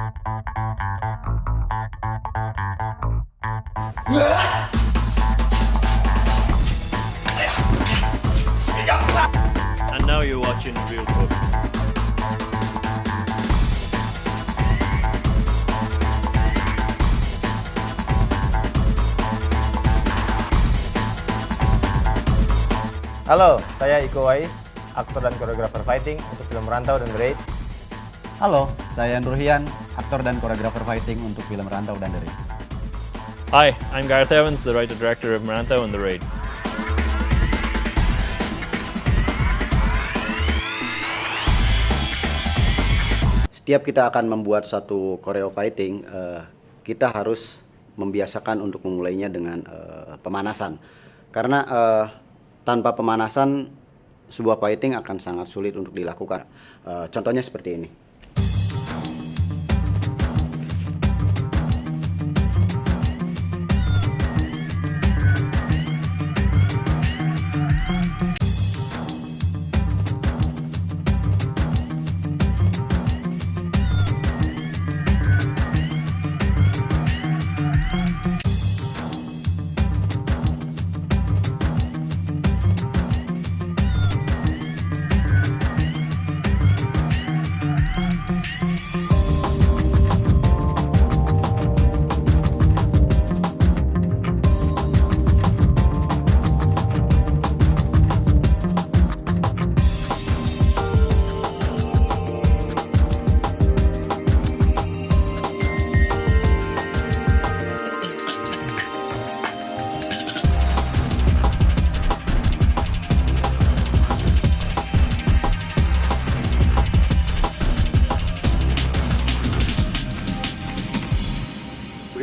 And now you're watching Real Talk. Halo, saya Iko Wais, aktor dan koreografer fighting untuk film Merantau dan The Raid. Halo, saya Nurhian, aktor dan koreografer fighting untuk film Merantau dan The Raid. Hi, I'm Gareth Evans, the writer-director of Merantau and The Raid. Setiap kita akan membuat satu koreo fighting, kita harus membiasakan untuk memulainya dengan pemanasan. Karena tanpa pemanasan, sebuah fighting akan sangat sulit untuk dilakukan. Contohnya seperti ini.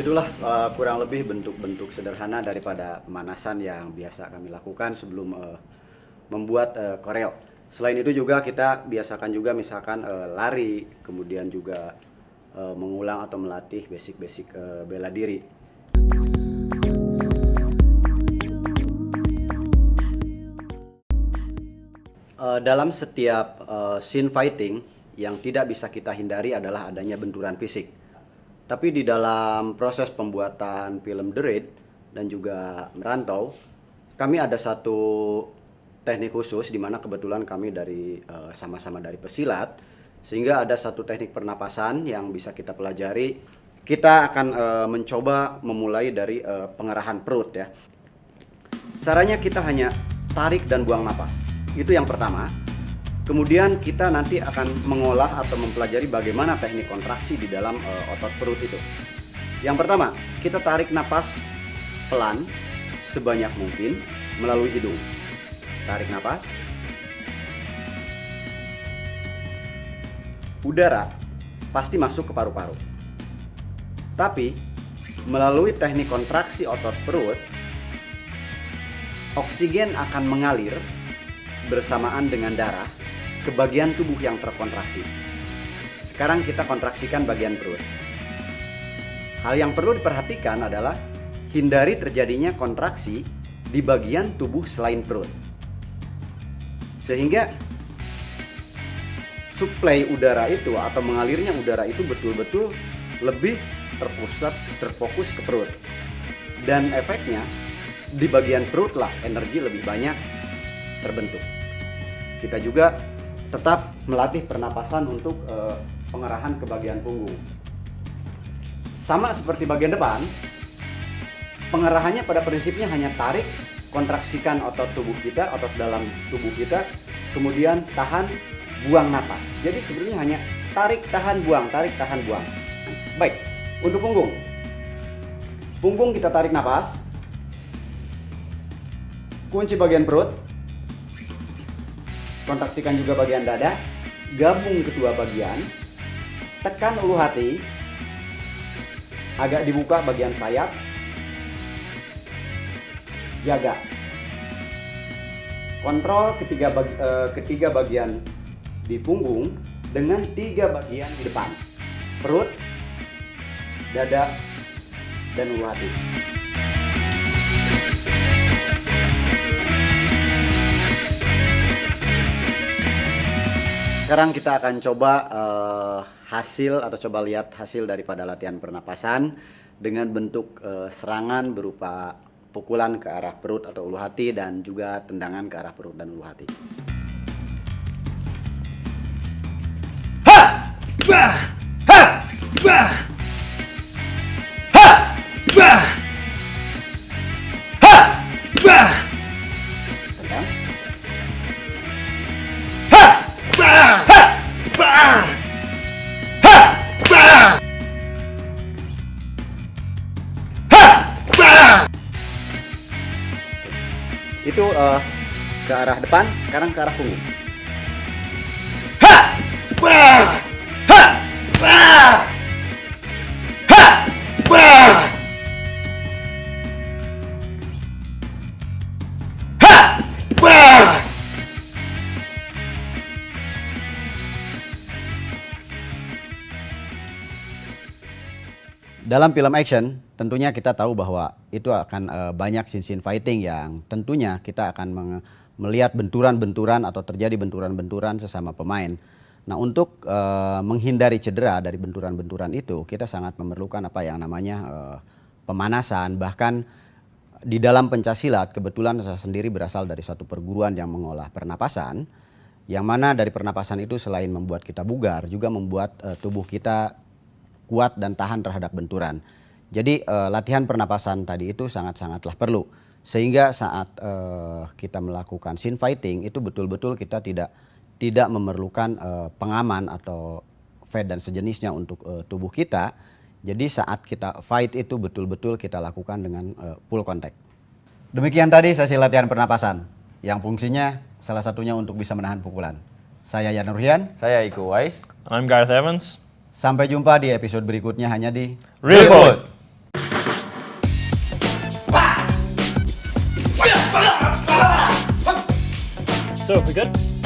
Begitulah kurang lebih bentuk-bentuk sederhana daripada pemanasan yang biasa kami lakukan sebelum membuat koreo. Selain itu juga kita biasakan juga misalkan lari, kemudian juga mengulang atau melatih basic-basic bela diri. Dalam setiap scene fighting yang tidak bisa kita hindari adalah adanya benturan fisik. Tapi di dalam proses pembuatan film The Raid dan juga Merantau, kami ada satu teknik khusus di mana kebetulan kami sama-sama dari pesilat, sehingga ada satu teknik pernapasan yang bisa kita pelajari. Kita akan mencoba memulai dari pengerahan perut ya. Caranya kita hanya tarik dan buang napas. Itu yang pertama. Kemudian kita nanti akan mengolah atau mempelajari bagaimana teknik kontraksi di dalam otot perut itu. Yang pertama, kita tarik napas pelan sebanyak mungkin melalui hidung. Tarik napas. Udara pasti masuk ke paru-paru. Tapi melalui teknik kontraksi otot perut, oksigen akan mengalir bersamaan dengan darah ke bagian tubuh yang terkontraksi. Sekarang kita kontraksikan bagian perut. Hal yang perlu diperhatikan adalah hindari terjadinya kontraksi di bagian tubuh selain perut. Sehingga suplai udara itu atau mengalirnya udara itu betul-betul lebih terfokus ke perut. Dan efeknya di bagian perut lah energi lebih banyak terbentuk. Kita juga tetap melatih pernapasan untuk pengerahan ke bagian punggung. Sama seperti bagian depan, pengerahannya pada prinsipnya hanya tarik, kontraksikan otot tubuh kita, otot dalam tubuh kita, kemudian tahan, buang napas. Jadi sebenarnya hanya tarik, tahan, buang, tarik, tahan, buang. Baik, untuk punggung. Punggung kita tarik napas, kunci bagian perut, kontraksikan juga bagian dada, gabung kedua bagian, tekan ulu hati, agak dibuka bagian sayap, jaga. Kontrol ketiga bagian di punggung dengan 3 bagian di depan, perut, dada, dan ulu hati. Sekarang kita akan coba hasil atau coba lihat hasil daripada latihan pernapasan dengan bentuk serangan berupa pukulan ke arah perut atau ulu hati dan juga tendangan ke arah perut dan ulu hati. Tendang. Itu ke arah depan, sekarang ke arah punggung. Dalam film action, tentunya kita tahu bahwa itu akan banyak scene fighting yang tentunya kita akan melihat benturan-benturan atau terjadi benturan-benturan sesama pemain. Nah, untuk menghindari cedera dari benturan-benturan itu, kita sangat memerlukan apa yang namanya pemanasan. Bahkan di dalam pencaksilat, kebetulan saya sendiri berasal dari suatu perguruan yang mengolah pernapasan, yang mana dari pernapasan itu selain membuat kita bugar, juga membuat tubuh kita kuat dan tahan terhadap benturan. Jadi latihan pernapasan tadi itu sangat-sangatlah perlu. Sehingga saat kita melakukan scene fighting itu betul-betul kita tidak memerlukan pengaman atau vet dan sejenisnya untuk tubuh kita. Jadi saat kita fight itu betul-betul kita lakukan dengan full contact. Demikian tadi sesi latihan pernapasan yang fungsinya salah satunya untuk bisa menahan pukulan. Saya Yan Nurhian. Saya Iko Wais. I'm Gareth Evans. Sampai jumpa di episode berikutnya hanya di Real So, we good?